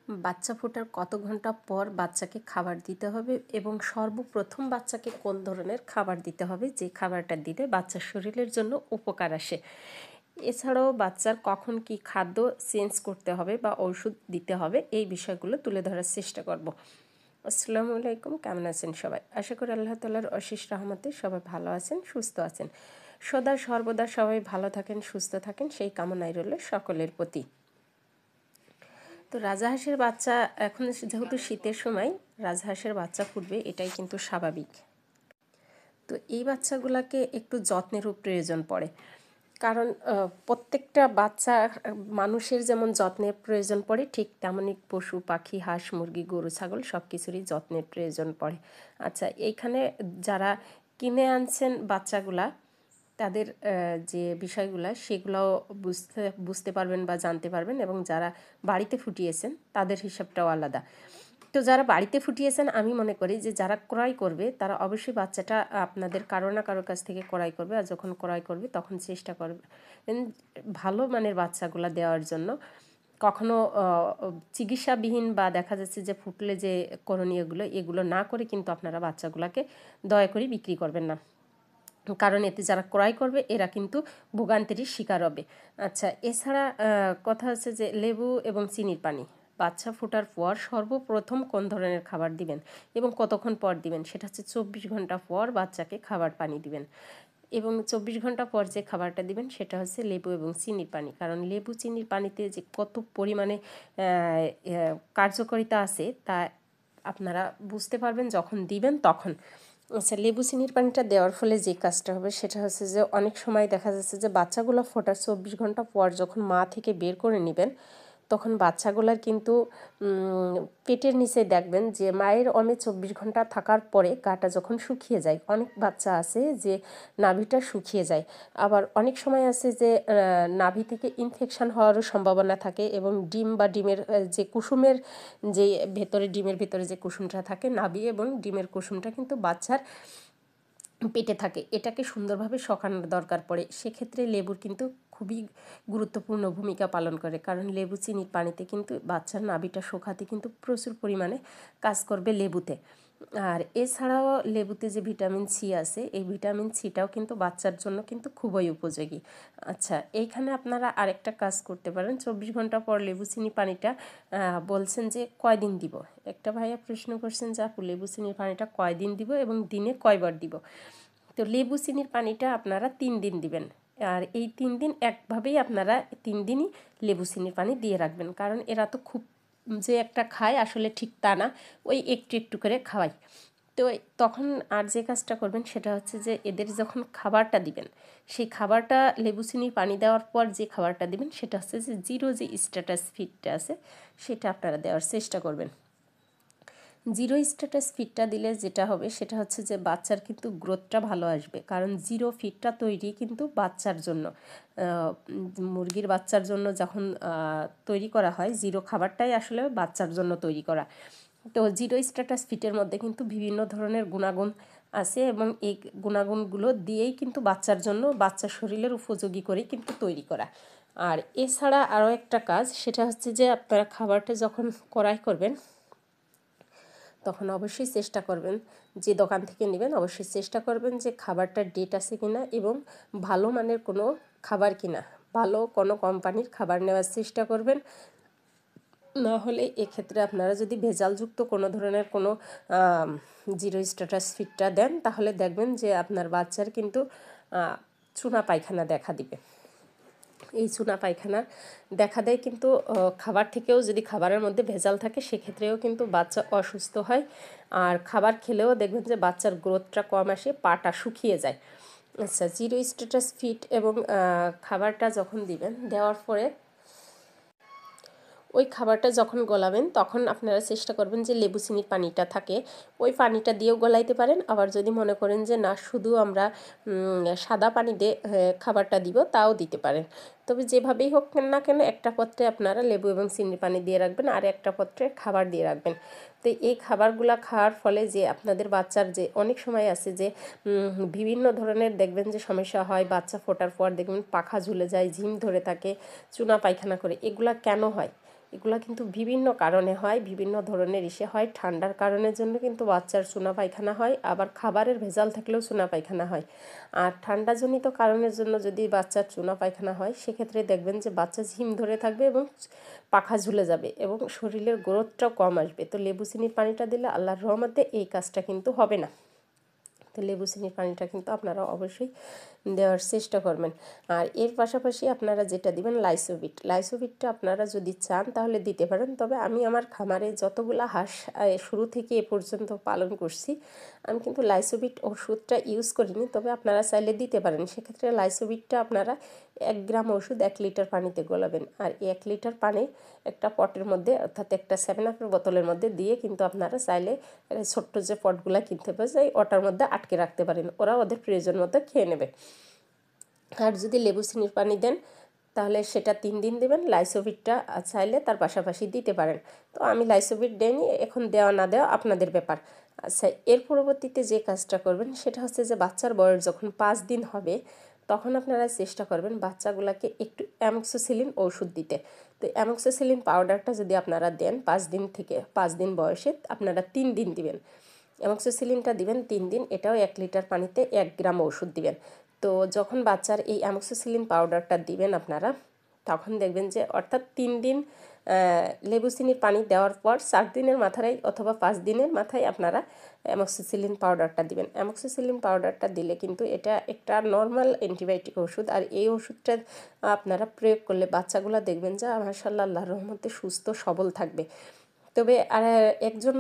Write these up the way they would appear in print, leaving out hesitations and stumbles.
বাচ্চা ফোটার কত ঘন্টা পর বাচ্চাকে খাবার দিতে হবে এবং সর্বপ্রথম বাচ্চাকে কোন ধরনের খাবার দিতে হবে যে খাবারটা দিলে বাচ্চার শরীরের জন্য উপকার আসে। এছাড়াও বাচ্চার কখন কি খাদ্য চেঞ্জ করতে হবে বা ওষুধ দিতে হবে এই বিষয়গুলো তুলে ধরার চেষ্টা করব। আসসালামু আলাইকুম, কেমন আছেন সবাই? আশা করি আল্লাহ তাআলার অশেষ রহমতে সবাই ভালো আছেন, সুস্থ আছেন। সদা সর্বদা সবাই ভালো থাকেন, সুস্থ থাকেন সেই কামনাই রইল সকলের প্রতি। তো রাজহাঁসের বাচ্চা এখন যেহেতু শীতের সময় রাজহাঁসের বাচ্চা ফুটবে, এটাই কিন্তু স্বাভাবিক। তো এই বাচ্চাগুলোকে একটু যত্নেরও প্রয়োজন পড়ে, কারণ প্রত্যেকটা বাচ্চা মানুষের যেমন যত্নের প্রয়োজন পড়ে, ঠিক তেমনই পশু পাখি, হাঁস মুরগি, গরু ছাগল সব কিছুরই যত্নের প্রয়োজন পড়ে। আচ্ছা, এইখানে যারা কিনে আনছেন বাচ্চাগুলা, তাদের যে বিষয়গুলো সেগুলোও বুঝতে পারবেন বা জানতে পারবেন, এবং যারা বাড়িতে ফুটিয়েছেন তাদের হিসাবটাও আলাদা। তো যারা বাড়িতে ফুটিয়েছেন, আমি মনে করি যে যারা ক্রয় করবে তারা অবশ্যই বাচ্চাটা আপনাদের কারো না কারোর কাছ থেকে ক্রয় করবে, আর যখন ক্রয় করবে তখন চেষ্টা করবেন ভালো মানের বাচ্চাগুলো দেওয়ার জন্য। কখনো চিকিৎসাবিহীন বা দেখা যাচ্ছে যে ফুটলে যে করণীয়গুলো এগুলো না করে কিন্তু আপনারা বাচ্চাগুলোকে দয়া করে বিক্রি করবেন না, কারণ এতে যারা ক্রয় করবে এরা কিন্তু ভোগান্তির শিকার হবে। আচ্ছা, এছাড়া কথা হচ্ছে যে লেবু এবং চিনির পানি বাচ্চা ফোটার পর সর্বপ্রথম কোন ধরনের খাবার দিবেন এবং কতক্ষণ পর দিবেন, সেটা হচ্ছে 24 ঘন্টা পর বাচ্চাকে খাবার পানি দিবেন। এবং 24 ঘন্টা পর যে খাবারটা দিবেন সেটা হচ্ছে লেবু এবং চিনির পানি, কারণ লেবু চিনির পানিতে যে কত পরিমাণে কার্যকারিতা আছে তা আপনারা বুঝতে পারবেন যখন দিবেন তখন। আচ্ছা, লেবু চিনির পানিটা দেওয়ার ফলে যে কাজটা হবে সেটা হচ্ছে যে অনেক সময় দেখা যাচ্ছে যে বাচ্চাগুলো ফোটার 24 ঘন্টা পর যখন মা থেকে বের করে নেবেন, তখন বাচ্চাগুলার কিন্তু পেটের নিচে দেখবেন যে মায়ের 24 ঘন্টা থাকার পরে গাটা যখন শুকিয়ে যায়, অনেক বাচ্চা আছে যে নাভিটা শুকিয়ে যায়। আবার অনেক সময় আছে যে নাভি থেকে ইনফেকশন হওয়ারও সম্ভাবনা থাকে, এবং ডিম বা ডিমের যে কুসুমের যে ভেতরে, ডিমের ভেতরে যে কুসুমটা থাকে, নাভি এবং ডিমের কুসুমটা কিন্তু বাচ্চার পেটে থাকে, এটাকে সুন্দরভাবে শোকানোর দরকার পড়ে। সেক্ষেত্রে লেবুর কিন্তু খুবই গুরুত্বপূর্ণ ভূমিকা পালন করে, কারণ লেবু চিনির পানিতে কিন্তু বাচ্চার নাভিটা শোকাতে কিন্তু প্রচুর পরিমাণে কাজ করবে লেবুতে। আর এছাড়াও লেবুতে যে ভিটামিন সি আছে, এই ভিটামিন সিটাও কিন্তু বাচ্চার জন্য কিন্তু খুবই উপযোগী। আচ্ছা, এইখানে আপনারা আরেকটা কাজ করতে পারেন। 24 ঘন্টা পর লেবু চিনি পানিটা বলছেন যে কয়দিন দিব, একটা ভাইয়া প্রশ্ন করছেন যে আপু লেবু চিনির পানিটা কয়দিন দিব এবং দিনে কয়বার দিব। তো লেবু চিনির পানিটা আপনারা 3 দিন দিবেন, আর এই 3 দিন একভাবেই আপনারা 3 দিনই লেবু চিনির পানি দিয়ে রাখবেন, কারণ এরা তো খুব যে একটা খায় আসলে ঠিক তা না, ওই একটু একটু করে খাওয়াই। তো তখন আর যে কাজটা করবেন সেটা হচ্ছে যে এদের যখন খাবারটা দিবেন, সেই খাবারটা লেবু চিনির পানি দেওয়ার পর যে খাবারটা দিবেন সেটা হচ্ছে যে জিরো যে স্ট্যাটাস ফিডটা আছে সেটা আপনারা দেওয়ার চেষ্টা করবেন। জিরো স্ট্যাটাস ফিডটা দিলে যেটা হবে সেটা হচ্ছে যে বাচ্চার কিন্তু গ্রোথটা ভালো আসবে, কারণ জিরো ফিডটা তৈরি কিন্তু বাচ্চার জন্য, মুরগির বাচ্চার জন্য যখন তৈরি করা হয়, জিরো খাবারটাই আসলে বাচ্চার জন্য তৈরি করা। তো জিরো স্ট্যাটাস ফিটের মধ্যে কিন্তু বিভিন্ন ধরনের গুণাগুণ আছে, এবং এই গুণাগুণগুলো দিয়েই কিন্তু বাচ্চার জন্য, বাচ্চার শরীরের উপযোগী করেই কিন্তু তৈরি করা। আর এছাড়া আরও একটা কাজ, সেটা হচ্ছে যে আপনারা খাবারটা যখন ক্রয় করবেন তখন অবশ্যই চেষ্টা করবেন, যে দোকান থেকে নেবেন অবশ্যই চেষ্টা করবেন যে খাবারটার ডেট আছে কিনা এবং ভালো মানের কোনো খাবার কিনা, ভালো কোনো কোম্পানির খাবার নেওয়ার চেষ্টা করবেন। না হলে এক্ষেত্রে আপনারা যদি ভেজালযুক্ত কোনো ধরনের কোনো জিরো স্ট্যাটাস ফিডটা দেন, তাহলে দেখবেন যে আপনার বাচ্চার কিন্তু চুনা পায়খানা দেখা দিবে। এই চুনা পায়খানা দেখা দেয় কিন্তু খাবার থেকেও, যদি খাবারের মধ্যে ভেজাল থাকে সেক্ষেত্রেও কিন্তু বাচ্চা অসুস্থ হয়। আর খাবার খেলেও দেখবেন যে বাচ্চার গ্রোথটা কম আসে, পাটা শুকিয়ে যায়। আচ্ছা, জিরো স্ট্যাটাস ফিড এবং খাবারটা যখন দিবেন, দেওয়ার পরে ওই খাবারটা যখন গলাবেন তখন আপনারা চেষ্টা করবেন যে লেবু চিনির পানিটা থাকে ওই পানিটা দিয়েও গলাইতে পারেন। আবার যদি মনে করেন যে না শুধু আমরা সাদা পানি দিয়ে খাবারটা দিব, তাও দিতে পারেন। তবে যেভাবেই হোক না কেন একটা পাত্রে আপনারা লেবু এবং চিনির পানি দিয়ে রাখবেন, আর একটা পাত্রে খাবার দিয়ে রাখবেন। তো এই খাবারগুলো খাওয়ার ফলে যে আপনাদের বাচ্চার যে অনেক সময় আছে যে বিভিন্ন ধরনের দেখবেন যে সমস্যা হয়, বাচ্চা ফোটার পর দেখবেন পাখা ঝুলে যায়, ঝিম ধরে থাকে, চুনা পায়খানা করে, এগুলা কেন হয়? এগুলো কিন্তু বিভিন্ন কারণে হয়, বিভিন্ন ধরনের ইসে হয়। ঠান্ডার কারণের জন্য কিন্তু বাচ্চার চুনা পায়খানা হয়, আবার খাবারের ভেজাল থাকলেও চুনা পায়খানা হয়। আর ঠান্ডাজনিত কারণের জন্য যদি বাচ্চার চুনা পায়খানা হয়, সেক্ষেত্রে দেখবেন যে বাচ্চা ঝিম ধরে থাকবে এবং পাখা ঝুলে যাবে এবং শরীরের গ্রোথটাও কম আসবে। তো লেবু চিনির পানিটা দিলে আল্লাহর রহমতে এই কাজটা কিন্তু হবে না। তো লেবু চিনির পানিটা কিন্তু আপনারা অবশ্যই দেওয়ার চেষ্টা করবেন। আর এর পাশাপাশি আপনারা যেটা দিবেন লাইসোভিট। লাইসোভিটটা আপনারা যদি চান তাহলে দিতে পারেন, তবে আমি আমার খামারে যতগুলা হাঁস শুরু থেকে এ পর্যন্ত পালন করছি, আমি কিন্তু লাইসোভিট ওষুধটা ইউজ করিনি, তবে আপনারা চাইলে দিতে পারেন। সেক্ষেত্রে লাইসোভিটটা আপনারা 1 গ্রাম ওষুধ 1 লিটার পানিতে গলাবেন, আর 1 লিটার পানি একটা পটের মধ্যে, অর্থাৎ একটা 7-আপের বোতলের মধ্যে দিয়ে কিন্তু আপনারা চাইলে ছোট্ট যে পটগুলো কিনতে পাওয়া যায় ওটার মধ্যে আটকে রাখতে পারেন, ওরা ওদের প্রয়োজন মতো খেয়ে নেবে। আর যদি লেবু চিনির পানি দেন তাহলে সেটা 3 দিন দেবেন। লাইসোভিটটা চাইলে তার পাশাপাশি দিতে পারেন। তো আমি লাইসোভিট দেইনি, এখন দেওয়া না দেওয়া আপনাদের ব্যাপার। আচ্ছা, এর পরবর্তীতে যে কাজটা করবেন সেটা হচ্ছে যে বাচ্চার বয়স যখন 5 দিন হবে তখন আপনারা চেষ্টা করবেন বাচ্চাগুলোকে একটু অ্যামোক্সিসিলিন ওষুধ দিতে। তো অ্যামোক্সিসিলিন পাউডারটা যদি আপনারা দেন 5 দিন থেকে 5 দিন বয়সে, আপনারা 3 দিন দিবেন। অ্যামোক্সিসিলিনটা দিবেন 3 দিন, এটাও 1 লিটার পানিতে 1 গ্রাম ওষুধ দিবেন। তো যখন বাচ্চার এই অ্যামোক্সিসিলিন পাউডারটা দিবেন আপনারা, তখন দেখবেন যে অর্থাৎ 3 দিন লেবু চিনির পানি দেওয়ার পর 4 দিনের মাথায় অথবা 5 দিনের মাথায় আপনারা অ্যামোক্সিসিলিন পাউডারটা দিবেন। অ্যামোক্সিসিলিন পাউডারটা দিলে কিন্তু এটা একটা নর্মাল অ্যান্টিবায়োটিক ওষুধ, আর এই ওষুধটা আপনারা প্রয়োগ করলে বাচ্চাগুলো দেখবেন যে মাশাআল্লাহ আল্লাহর রহমতে সুস্থ সবল থাকবে। তবে আর একজন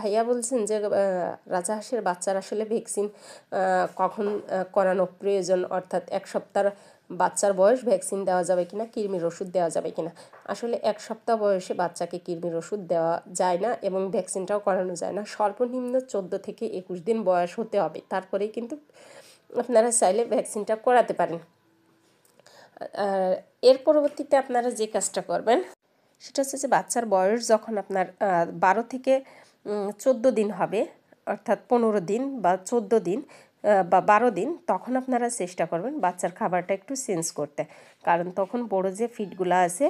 ভাইয়া বলছেন যে রাজাহাঁসের বাচ্চার আসলে ভ্যাকসিন কখন করানো প্রয়োজন, অর্থাৎ 1 সপ্তাহ বাচ্চার বয়স ভ্যাকসিন দেওয়া যাবে কিনা, কৃমির ওষুধ দেওয়া যাবে কিনা। আসলে 1 সপ্তাহ বয়সে বাচ্চাকে কৃমির ওষুধ দেওয়া যায় না এবং ভ্যাকসিনটাও করানো যায় না। সর্বনিম্ন 14 থেকে 21 দিন বয়স হতে হবে, তারপরেই কিন্তু আপনারা চাইলে ভ্যাকসিনটা করাতে পারেন। এর পরবর্তীতে আপনারা যে কাজটা করবেন সেটা হচ্ছে যে বাচ্চার বয়স যখন আপনার 12 থেকে 14 দিন হবে, অর্থাৎ 15 দিন বা 14 দিন বা 12 দিন, তখন আপনারা চেষ্টা করবেন বাচ্চার খাবারটা একটু চেঞ্জ করতে। কারণ তখন বড় যে ফিডগুলো আছে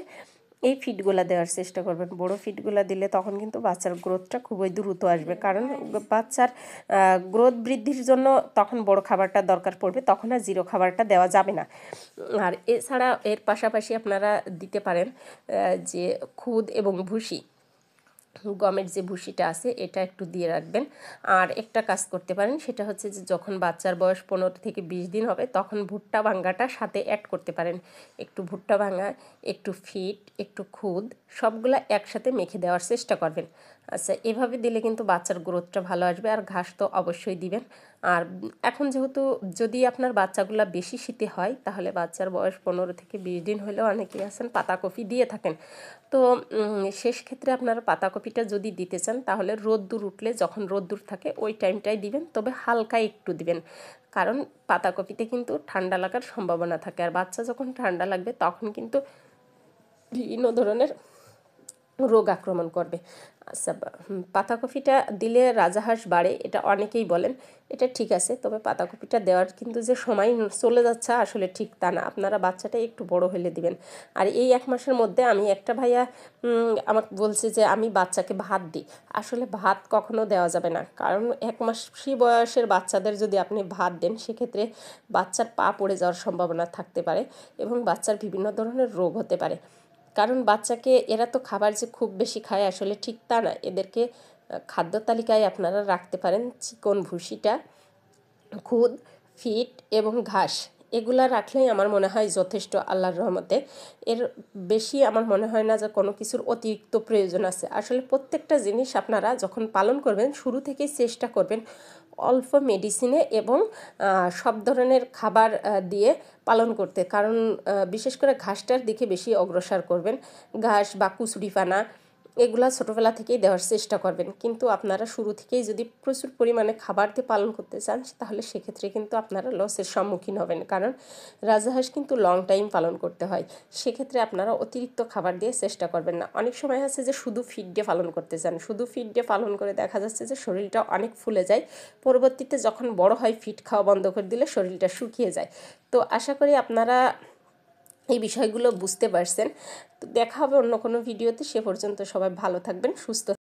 এই ফিডগুলো দেওয়ার চেষ্টা করবেন। বড় ফিডগুলো দিলে তখন কিন্তু বাচ্চার গ্রোথটা খুবই দ্রুত আসবে, কারণ বাচ্চার গ্রোথ বৃদ্ধির জন্য তখন বড় খাবারটা দরকার পড়বে, তখন আর জিরো খাবারটা দেওয়া যাবে না। আর এছাড়া এর পাশাপাশি আপনারা দিতে পারেন যে খুদ এবং ভুসি, গমের যে ভুসিটা আছে এটা একটু দিয়ে রাখবেন। আর একটা কাজ করতে পারেন, সেটা হচ্ছে যে যখন বাচ্চার বয়স 15 থেকে 20 দিন হবে তখন ভুট্টা ভাঙ্গাটা সাথে অ্যাড করতে পারেন। একটু ভুট্টা ভাঙ্গা, একটু ফিড, একটু খুদ, সবগুলা একসাথে মেখে দেওয়ার চেষ্টা করবেন। আচ্ছা, এভাবে দিলে কিন্তু বাচ্চার গ্রোথটা ভালো আসবে। আর ঘাস তো অবশ্যই দিবেন। আর এখন যেহেতু যদি আপনার বাচ্চাগুলো বেশি শীতে হয় তাহলে বাচ্চার বয়স 15 থেকে 20 দিন হলেও অনেকেই আছেন পাতাকপি দিয়ে থাকেন। তো শেষ ক্ষেত্রে আপনারা পাতাকপিটা যদি দিতে চান তাহলে রোদ্দুর উঠলে, যখন রোদ্দুর থাকে ওই টাইমটাই দিবেন, তবে হালকা একটু দিবেন, কারণ পাতাকপিতে কিন্তু ঠান্ডা লাগার সম্ভাবনা থাকে। আর বাচ্চা যখন ঠান্ডা লাগবে তখন কিন্তু বিভিন্ন ধরনের রোগ আক্রমণ করবে। আচ্ছা, পাতাকপিটা দিলে রাজাহাঁস বাড়ে এটা অনেকেই বলেন, এটা ঠিক আছে, তবে পাতাকপিটা দেওয়ার কিন্তু যে সময় চলে যাচ্ছে আসলে ঠিক তা না। আপনারা বাচ্চাটা একটু বড় হলে দিবেন। আর এই 1 মাসের মধ্যে আমি একটা ভাইয়া আমাকে বলছে যে আমি বাচ্চাকে ভাত দিই। আসলে ভাত কখনো দেওয়া যাবে না, কারণ 1 মাসি বয়সের বাচ্চাদের যদি আপনি ভাত দেন সেক্ষেত্রে বাচ্চার পা পড়ে যাওয়ার সম্ভাবনা থাকতে পারে এবং বাচ্চার বিভিন্ন ধরনের রোগ হতে পারে। কারণ বাচ্চাকে এরা তো খাবার যে খুব বেশি খায় আসলে ঠিক তা না। এদেরকে খাদ্য তালিকায় আপনারা রাখতে পারেন চিকন ভুসিটা, খুদ, ফিড এবং ঘাস, এগুলা রাখলেই আমার মনে হয় যথেষ্ট আল্লাহর রহমতে। এর বেশি আমার মনে হয় না যে কোনো কিছুর অতিরিক্ত প্রয়োজন আছে। আসলে প্রত্যেকটা জিনিস আপনারা যখন পালন করবেন শুরু থেকেই চেষ্টা করবেন অল্প মেডিসিনে এবং সব ধরনের খাবার দিয়ে পালন করতে, কারণ বিশেষ করে ঘাসটার দিকে বেশি অগ্রসর করবেন। ঘাস বা কুচুরিপানা এগুলা ছোটোবেলা থেকেই দেওয়ার চেষ্টা করবেন। কিন্তু আপনারা শুরু থেকেই যদি প্রচুর পরিমাণে খাবার দিয়ে পালন করতে চান তাহলে সেক্ষেত্রে কিন্তু আপনারা লসের সম্মুখীন হবেন, কারণ রাজাহাঁস কিন্তু লং টাইম পালন করতে হয়। সেক্ষেত্রে আপনারা অতিরিক্ত খাবার দিয়ে চেষ্টা করবেন না। অনেক সময় আছে যে শুধু ফিড দিয়ে পালন করতে চান, শুধু ফিড দিয়ে পালন করে দেখা যাচ্ছে যে শরীরটা অনেক ফুলে যায়, পরবর্তীতে যখন বড় হয় ফিড খাওয়া বন্ধ করে দিলে শরীরটা শুকিয়ে যায়। তো আশা করি আপনারা এই বিষয়গুলো বুঝতে পারছেন। তো দেখা হবে অন্য কোনো ভিডিওতে, সে পর্যন্ত সবাই ভালো থাকবেন, সুস্থ